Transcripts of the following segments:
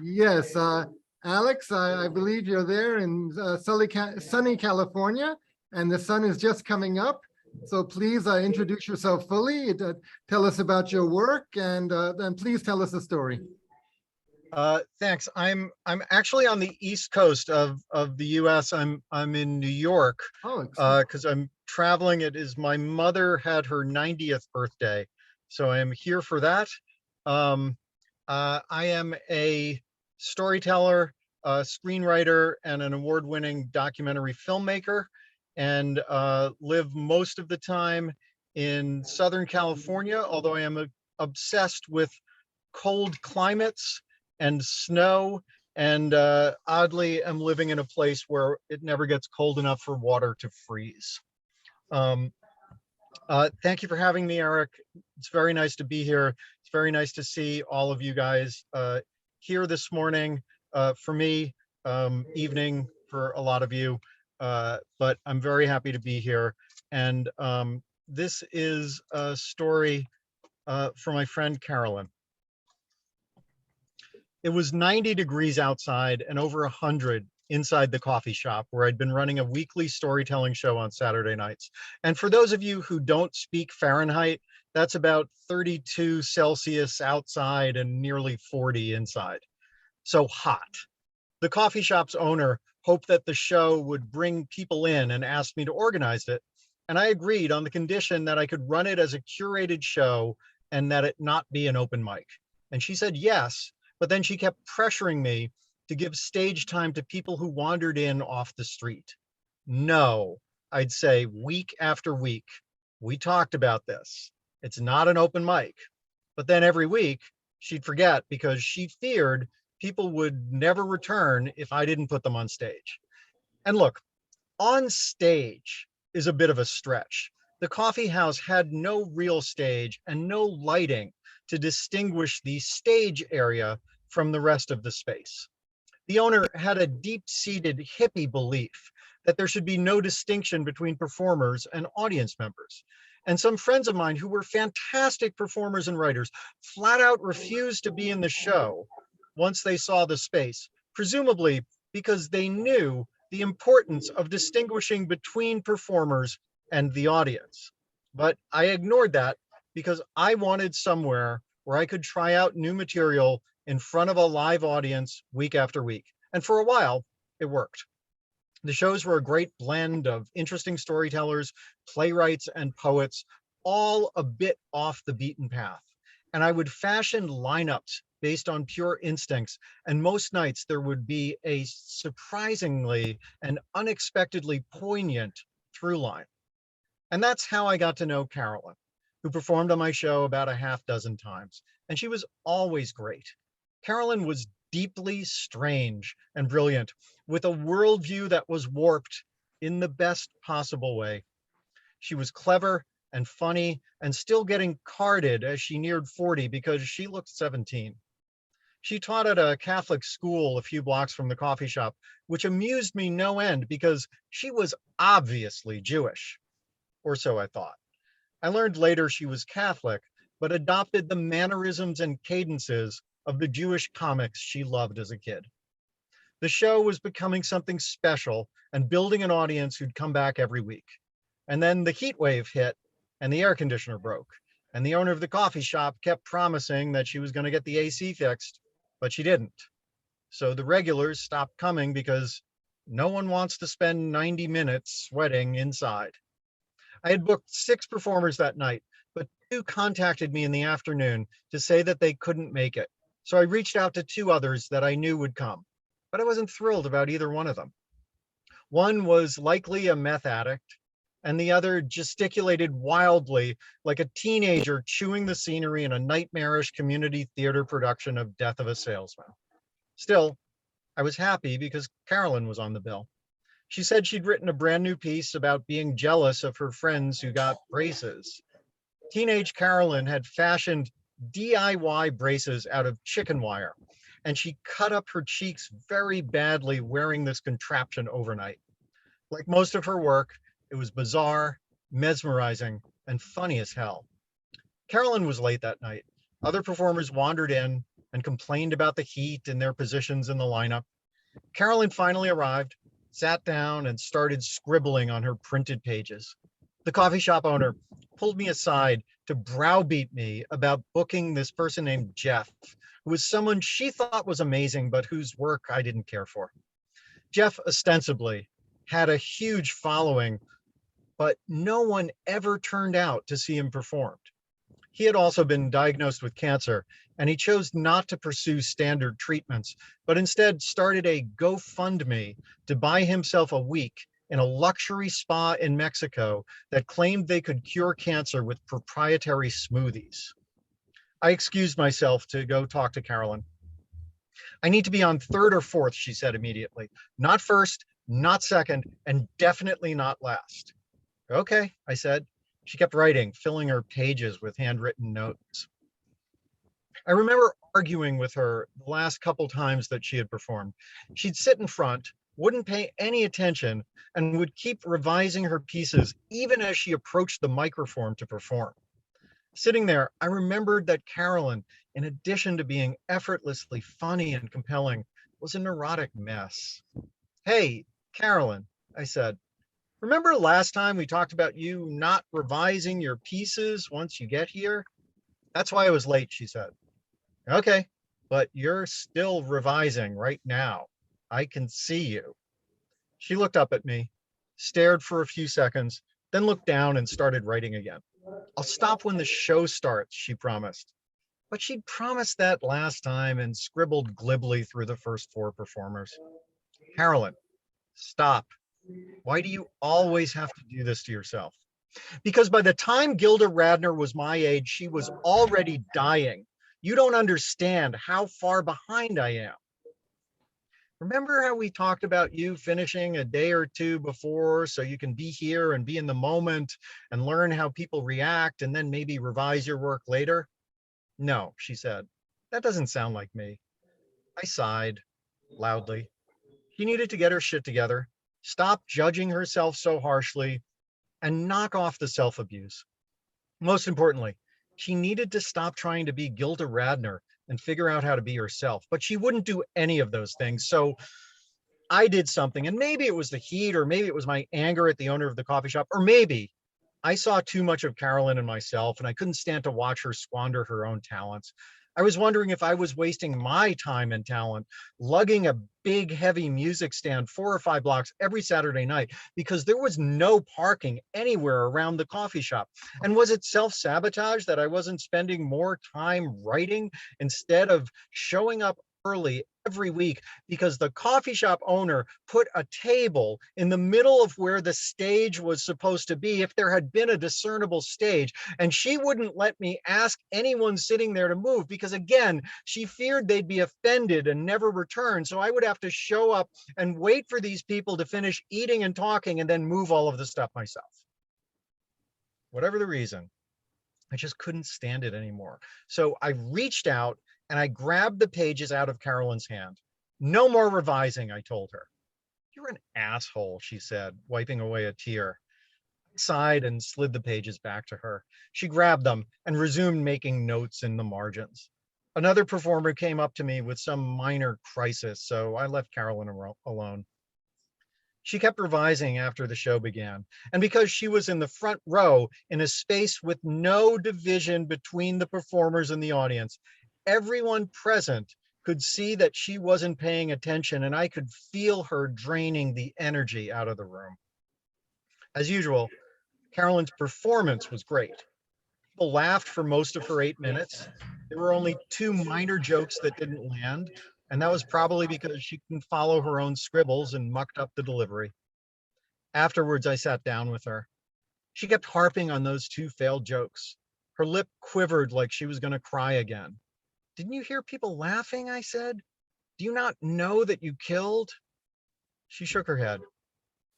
Yes, Alex, I believe you're there in sunny California, and the sun is just coming up. So please introduce yourself fully. Tell us about your work, and then please tell us a story. Thanks. I'm actually on the East Coast of the U.S. I'm in New York because I'm traveling. It is my mother had her 90th birthday, so I am here for that. I am a storyteller, screenwriter, and an award-winning documentary filmmaker, and live most of the time in Southern California, although I am obsessed with cold climates and snow, and oddly am living in a place where it never gets cold enough for water to freeze. Thank you for having me, Eric. It's very nice to be here. It's very nice to see all of you guys here this morning. For me, evening for a lot of you, but I'm very happy to be here. And this is a story for my friend Carolyn. It was 90 degrees outside and over 100 inside the coffee shop where I'd been running a weekly storytelling show on Saturday nights. And for those of you who don't speak Fahrenheit, that's about 32 Celsius outside and nearly 40 inside. So hot. The coffee shop's owner hoped that the show would bring people in and asked me to organize it. And I agreed on the condition that I could run it as a curated show and that it not be an open mic. And she said yes. But then she kept pressuring me to give stage time to people who wandered in off the street. No, I'd say week after week, we talked about this. It's not an open mic. But then every week she'd forget because she feared people would never return if I didn't put them on stage. And look, on stage is a bit of a stretch. The coffee house had no real stage and no lighting to distinguish the stage area from the rest of the space. The owner had a deep-seated hippie belief that there should be no distinction between performers and audience members. And some friends of mine who were fantastic performers and writers flat out refused to be in the show once they saw the space, presumably because they knew the importance of distinguishing between performers and the audience. But I ignored that because I wanted somewhere where I could try out new material in front of a live audience week after week. And for a while, it worked. The shows were a great blend of interesting storytellers, playwrights, and poets, all a bit off the beaten path. And I would fashion lineups based on pure instincts. And most nights there would be a surprisingly and unexpectedly poignant through line. And that's how I got to know Carolyn, who performed on my show about a half dozen times. And she was always great. Carolyn was deeply strange and brilliant, with a worldview that was warped in the best possible way. She was clever and funny and still getting carded as she neared 40 because she looked 17. She taught at a Catholic school a few blocks from the coffee shop, which amused me no end because she was obviously Jewish, or so I thought. I learned later she was Catholic, but adopted the mannerisms and cadences of the Jewish comics she loved as a kid. The show was becoming something special and building an audience who'd come back every week. And then the heat wave hit and the air conditioner broke. And the owner of the coffee shop kept promising that she was going to get the AC fixed, but she didn't. So the regulars stopped coming because no one wants to spend 90 minutes sweating inside. I had booked 6 performers that night, but 2 contacted me in the afternoon to say that they couldn't make it. So I reached out to 2 others that I knew would come, but I wasn't thrilled about either one of them. One was likely a meth addict, and the other gesticulated wildly like a teenager chewing the scenery in a nightmarish community theater production of Death of a Salesman. Still, I was happy because Carolyn was on the bill. She said she'd written a brand new piece about being jealous of her friends who got braces. Teenage Carolyn had fashioned DIY braces out of chicken wire, and she cut up her cheeks very badly wearing this contraption overnight. Like most of her work, it was bizarre, mesmerizing, and funny as hell. Carolyn was late that night. Other performers wandered in, and complained about the heat and their positions in the lineup. Carolyn finally arrived, sat down, and started scribbling on her printed pages. The coffee shop owner pulled me aside to browbeat me about booking this person named Jeff, who was someone she thought was amazing, but whose work I didn't care for. Jeff ostensibly had a huge following, but no one ever turned out to see him performed. He had also been diagnosed with cancer, and he chose not to pursue standard treatments, but instead started a GoFundMe to buy himself a week in a luxury spa in Mexico that claimed they could cure cancer with proprietary smoothies. I excused myself to go talk to Carolyn. I need to be on third or fourth, she said immediately. Not first, not second, and definitely not last. Okay, I said. She kept writing, filling her pages with handwritten notes. I remember arguing with her the last couple times that she had performed. She'd sit in front, wouldn't pay any attention, and would keep revising her pieces even as she approached the microphone to perform. Sitting there, I remembered that Carolyn, in addition to being effortlessly funny and compelling, was a neurotic mess. Hey, Carolyn, I said, remember last time we talked about you not revising your pieces once you get here? That's why I was late, she said. Okay, but you're still revising right now. I can see you. She looked up at me, stared for a few seconds, then looked down and started writing again. I'll stop when the show starts, she promised. But she'd promised that last time and scribbled glibly through the first four performers. Carolyn, stop. Why do you always have to do this to yourself? Because by the time Gilda Radner was my age, she was already dying. You don't understand how far behind I am. Remember how we talked about you finishing a day or two before so you can be here and be in the moment and learn how people react and then maybe revise your work later? No, she said. That doesn't sound like me. I sighed loudly. She needed to get her shit together, stop judging herself so harshly, and knock off the self-abuse. Most importantly, she needed to stop trying to be Gilda Radner and figure out how to be herself. But she wouldn't do any of those things. So I did something, and maybe it was the heat, or maybe it was my anger at the owner of the coffee shop, or maybe I saw too much of Carolyn and myself, and I couldn't stand to watch her squander her own talents. I was wondering if I was wasting my time and talent lugging a big, heavy music stand 4 or 5 blocks every Saturday night because there was no parking anywhere around the coffee shop. And was it self-sabotage that I wasn't spending more time writing instead of showing up early every week because the coffee shop owner put a table in the middle of where the stage was supposed to be if there had been a discernible stage, and she wouldn't let me ask anyone sitting there to move because, again, she feared they'd be offended and never return, so I would have to show up and wait for these people to finish eating and talking and then move all of the stuff myself. Whatever the reason, I just couldn't stand it anymore. So I reached out and I grabbed the pages out of Carolyn's hand. No more revising, I told her. You're an asshole, she said, wiping away a tear. I sighed and slid the pages back to her. She grabbed them and resumed making notes in the margins. Another performer came up to me with some minor crisis, so I left Carolyn alone. She kept revising after the show began, and because she was in the front row in a space with no division between the performers and the audience, everyone present could see that she wasn't paying attention, and I could feel her draining the energy out of the room. As usual, Carolyn's performance was great. People laughed for most of her 8 minutes. There were only 2 minor jokes that didn't land, and that was probably because she couldn't follow her own scribbles and mucked up the delivery. Afterwards, I sat down with her. She kept harping on those 2 failed jokes. Her lip quivered like she was going to cry again. Didn't you hear people laughing? I said. Do you not know that you killed? She shook her head.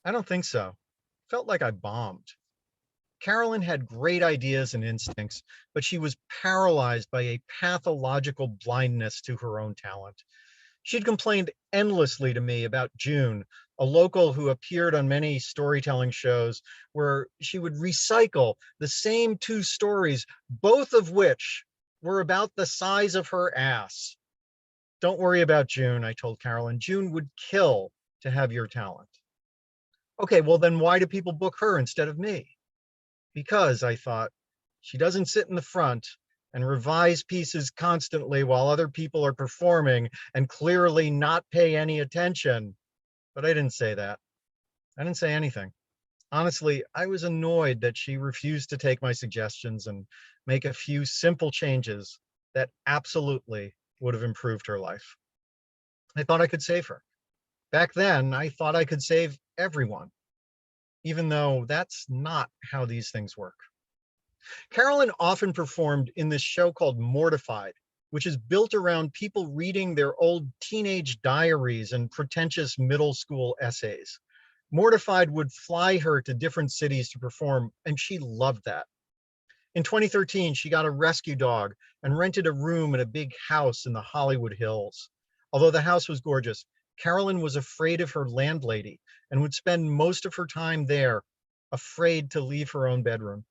I don't think so. Felt like I bombed. Carolyn had great ideas and instincts, but she was paralyzed by a pathological blindness to her own talent. She'd complained endlessly to me about June, a local who appeared on many storytelling shows where she would recycle the same 2 stories, both of which were about the size of her ass. Don't worry about June, I told Carolyn. June would kill to have your talent. Okay, well then why do people book her instead of me? Because, I thought, she doesn't sit in the front and revise pieces constantly while other people are performing and clearly not pay any attention. But I didn't say that. I didn't say anything. Honestly, I was annoyed that she refused to take my suggestions and make a few simple changes that absolutely would have improved her life. I thought I could save her. Back then, I thought I could save everyone, even though that's not how these things work. Carolyn often performed in this show called Mortified, which is built around people reading their old teenage diaries and pretentious middle school essays. Mortified would fly her to different cities to perform, and she loved that. In 2013, she got a rescue dog and rented a room in a big house in the Hollywood Hills. Although the house was gorgeous, Carolyn was afraid of her landlady and would spend most of her time there, afraid to leave her own bedroom.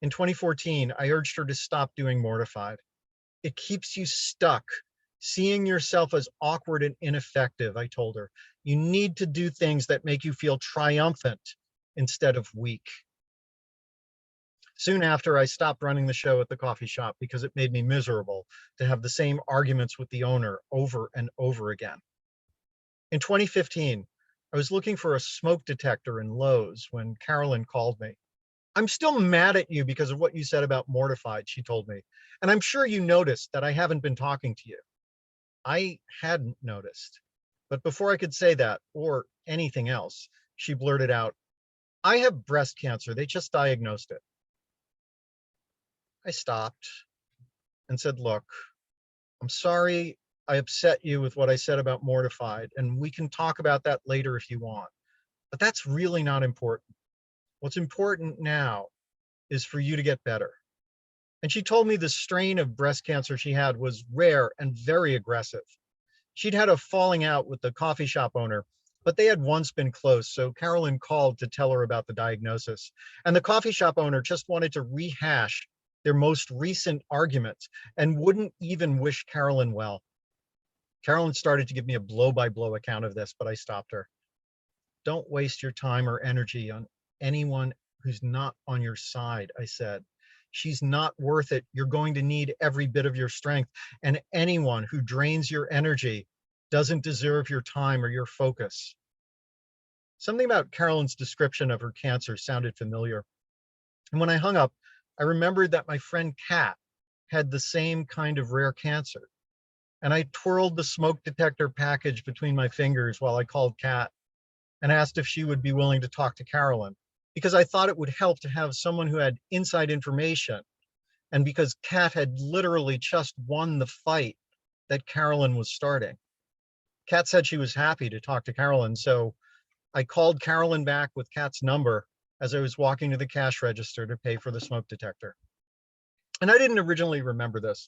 In 2014, I urged her to stop doing Mortified. It keeps you stuck, seeing yourself as awkward and ineffective, I told her. You need to do things that make you feel triumphant instead of weak. Soon after, I stopped running the show at the coffee shop because it made me miserable to have the same arguments with the owner over and over again. In 2015, I was looking for a smoke detector in Lowe's when Carolyn called me. I'm still mad at you because of what you said about Mortified, she told me. And I'm sure you noticed that I haven't been talking to you. I hadn't noticed. But before I could say that or anything else, she blurted out, I have breast cancer. They just diagnosed it. I stopped and said, look, I'm sorry I upset you with what I said about Mortified, and we can talk about that later if you want. But that's really not important. What's important now is for you to get better. And she told me the strain of breast cancer she had was rare and very aggressive. She'd had a falling out with the coffee shop owner, but they had once been close, so Carolyn called to tell her about the diagnosis. And the coffee shop owner just wanted to rehash their most recent arguments and wouldn't even wish Carolyn well. Carolyn started to give me a blow-by-blow account of this, but I stopped her. Don't waste your time or energy on anyone who's not on your side, I said. She's not worth it. You're going to need every bit of your strength, and anyone who drains your energy doesn't deserve your time or your focus. Something about Carolyn's description of her cancer sounded familiar. And when I hung up, I remembered that my friend Kat had the same kind of rare cancer. And I twirled the smoke detector package between my fingers while I called Kat and asked if she would be willing to talk to Carolyn, because I thought it would help to have someone who had inside information, and because Kat had literally just won the fight that Carolyn was starting. Kat said she was happy to talk to Carolyn, so I called Carolyn back with Kat's number as I was walking to the cash register to pay for the smoke detector. And I didn't originally remember this,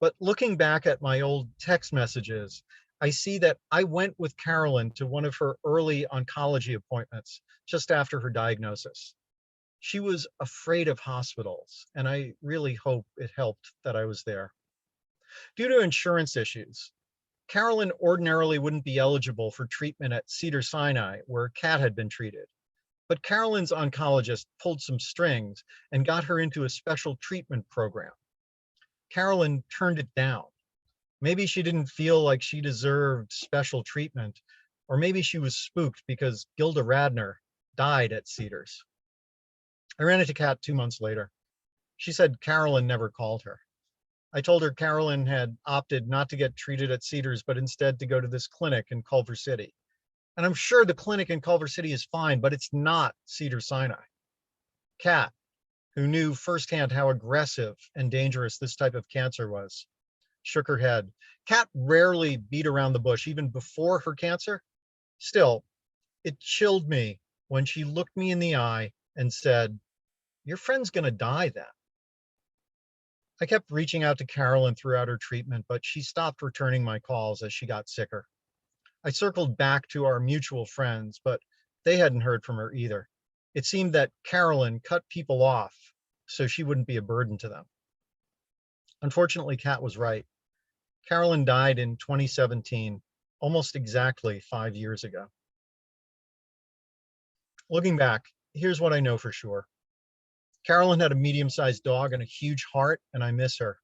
but looking back at my old text messages, I see that I went with Carolyn to one of her early oncology appointments just after her diagnosis. She was afraid of hospitals, and I really hope it helped that I was there. Due to insurance issues, Carolyn ordinarily wouldn't be eligible for treatment at Cedars-Sinai, where Kat had been treated. But Carolyn's oncologist pulled some strings and got her into a special treatment program. Carolyn turned it down. Maybe she didn't feel like she deserved special treatment, or maybe she was spooked because Gilda Radner died at Cedars. I ran into Kat 2 months later. She said Carolyn never called her. I told her Carolyn had opted not to get treated at Cedars, but instead to go to this clinic in Culver City. And I'm sure the clinic in Culver City is fine, but it's not Cedars-Sinai. Kat, who knew firsthand how aggressive and dangerous this type of cancer was, shook her head. Kat rarely beat around the bush, even before her cancer. Still, it chilled me when she looked me in the eye and said, your friend's gonna die then. I kept reaching out to Carolyn throughout her treatment, but she stopped returning my calls as she got sicker. I circled back to our mutual friends, but they hadn't heard from her either. It seemed that Carolyn cut people off so she wouldn't be a burden to them. Unfortunately, Kat was right. Carolyn died in 2017, almost exactly 5 years ago. Looking back, here's what I know for sure. Carolyn had a medium-sized dog and a huge heart, and I miss her.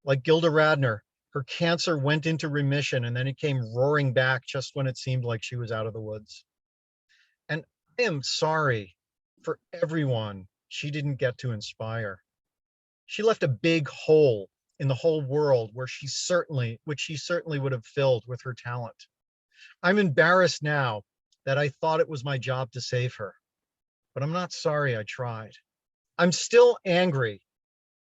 Like Gilda Radner, her cancer went into remission and then it came roaring back just when it seemed like she was out of the woods. And I am sorry for everyone she didn't get to inspire. She left a big hole in the whole world which she certainly would have filled with her talent. I'm embarrassed now that I thought it was my job to save her, but I'm not sorry I tried. I'm still angry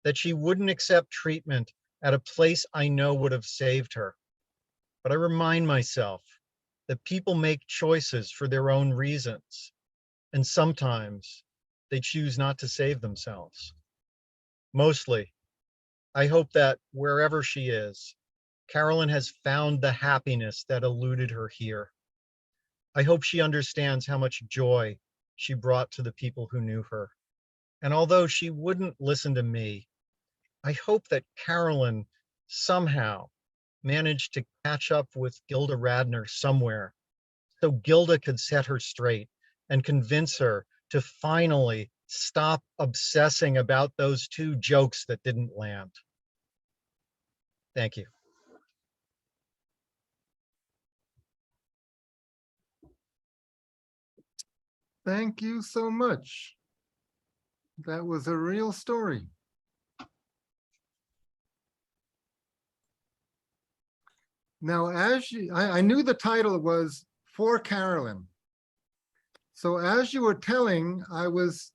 that she wouldn't accept treatment at a place I know would have saved her. But I remind myself that people make choices for their own reasons, and sometimes they choose not to save themselves. Mostly, I hope that wherever she is, Carolyn has found the happiness that eluded her here. I hope she understands how much joy she brought to the people who knew her. And although she wouldn't listen to me, I hope that Carolyn somehow managed to catch up with Gilda Radner somewhere so Gilda could set her straight and convince her to finally stop obsessing about those two jokes that didn't land. Thank you. Thank you so much. That was a real story. Now, I knew the title was For Carolyn. So as you were telling, I was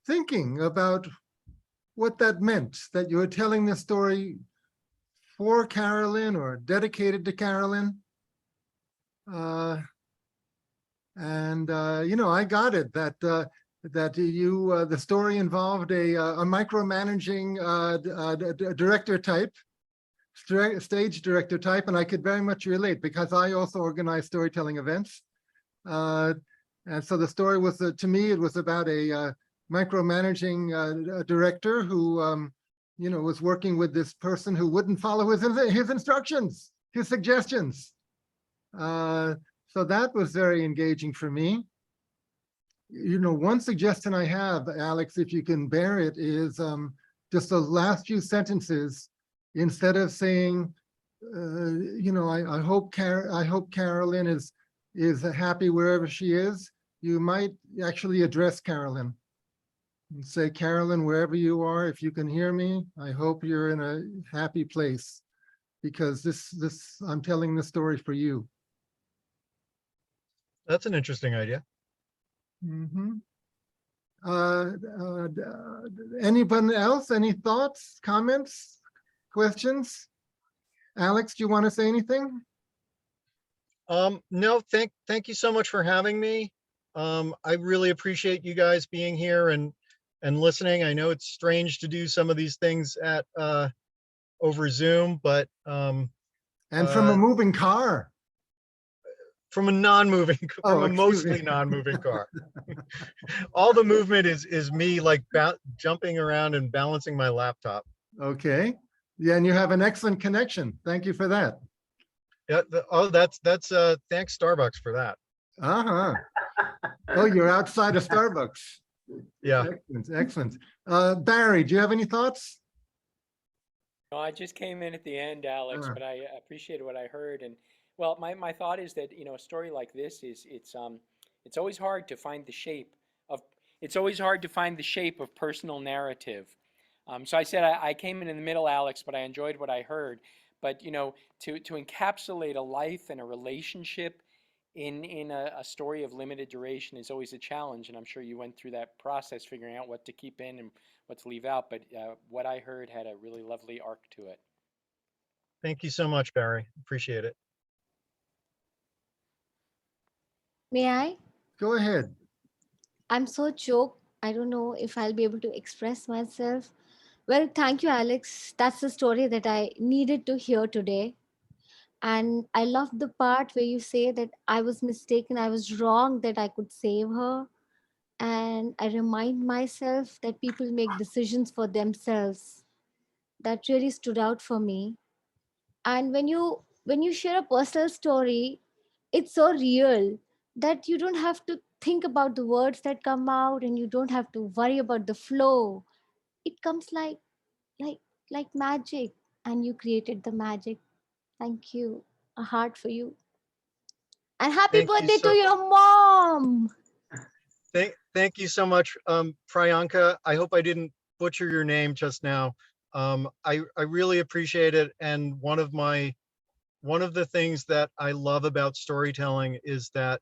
thinking about what that meant, that you were telling the story for Carolyn or dedicated to Carolyn. I got it, that the story involved a micromanaging director type, stage director type, and I could very much relate because I also organize storytelling events. And so the story was, to me, it was about a micromanaging director who, was working with this person who wouldn't follow his instructions, his suggestions. So that was very engaging for me. One suggestion I have, Alex, if you can bear it, is just those last few sentences. Instead of saying, I hope Carolyn is happy wherever she is, you might actually address Carolyn and say, Carolyn, wherever you are, if you can hear me, I hope you're in a happy place, because I'm telling the story for you. That's an interesting idea. Mm-hmm. Anyone else? Any thoughts, comments, questions? Alex, do you want to say anything? No, thank you so much for having me. I really appreciate you guys being here and listening. I know it's strange to do some of these things at over Zoom, but and from a moving car. From a non-moving, from a excuse mostly me. non-moving car. All the movement is me like jumping around and balancing my laptop. Okay. Yeah, and you have an excellent connection. Thank you for that. Yeah. That's thanks Starbucks for that. Uh-huh. Oh, you're outside of Starbucks. Yeah. Excellent. Barry, do you have any thoughts? No, I just came in at the end, Alex, but I appreciated what I heard. And well, my thought is that, a story like this it's always hard to find the shape of personal narrative. So I said I came in the middle, Alex, but I enjoyed what I heard. But to encapsulate a life and a relationship in a story of limited duration is always a challenge, and I'm sure you went through that process figuring out what to keep in and what to leave out. But what I heard had a really lovely arc to it. Thank you so much, Barry. Appreciate it. May I? Go ahead. I'm so choked. I don't know if I'll be able to express myself. Well, thank you, Alex. That's the story that I needed to hear today. And I love the part where you say that I was mistaken, I was wrong, that I could save her. And I remind myself that people make decisions for themselves. That really stood out for me. And when you share a personal story, it's so real that you don't have to think about the words that come out, and you don't have to worry about the flow. It comes like like magic, and you created the magic. Thank you. A heart for you. And happy Thank you birthday to so, your mom. thank you so much, Priyanka. I hope I didn't butcher your name just now. I really appreciate it. And one of the things that I love about storytelling is that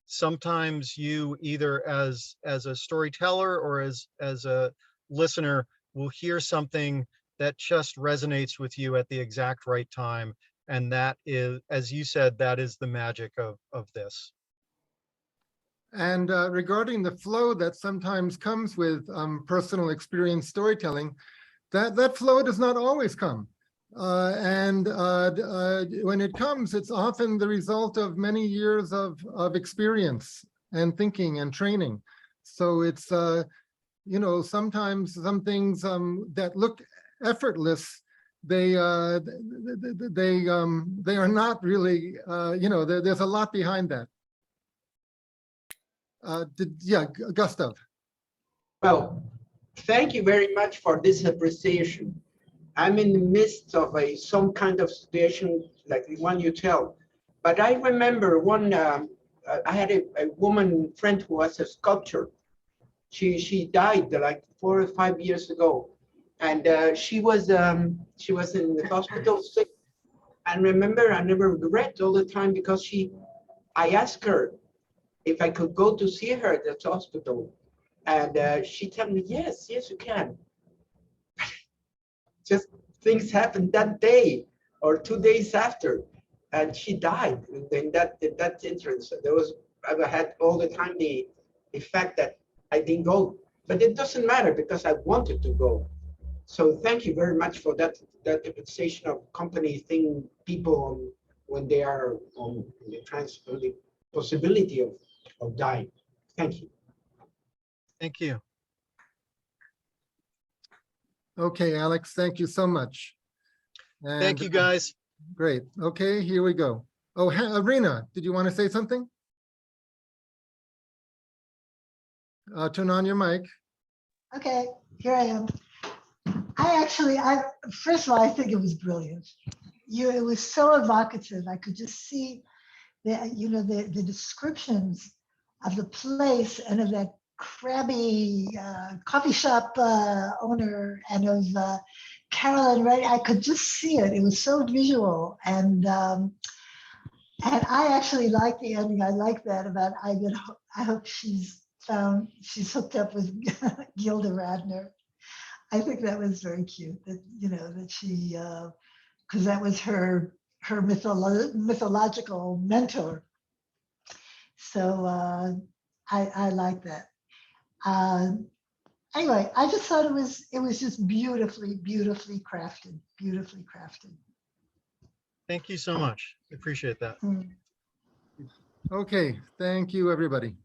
sometimes you either as a storyteller or as a listener will hear something that just resonates with you at the exact right time. And that is, as you said, that is the magic of this. And regarding the flow that sometimes comes with personal experience storytelling, that flow does not always come. When it comes, it's often the result of many years of experience and thinking and training. So it's, sometimes some things that look effortless, they are not really, there's a lot behind that. Gustav. Well, thank you very much for this appreciation. I'm in the midst of some kind of situation like the one you tell. But I remember I had a woman friend who was a sculptor. She died like 4 or 5 years ago. And she was in the hospital sick. And remember, I never regret all the time because I asked her if I could go to see her at the hospital. And she told me, yes, you can. Just things happened that day or 2 days after, and she died in that entrance. I had all the time the fact that I didn't go, but it doesn't matter because I wanted to go. So thank you very much for that appreciation of company thing, people when they are on the possibility of dying. Thank you. Thank you. Okay, Alex, thank you so much. Thank you, guys. Great. Okay, here we go. Oh, Arena, did you want to say something? Turn on your mic. Okay, here I am. First of all, I think it was brilliant. It was so evocative. I could just see the descriptions of the place and of that crabby coffee shop owner and of Carolyn, right? I could just see it. It was so visual. And I actually like the ending. I like that about I hope she's hooked up with Gilda Radner. I think that was very cute that, that she, because that was her mythological mentor. So I like that. Anyway, I just thought it was just beautifully crafted, Thank you so much. I appreciate that. Okay, thank you, everybody.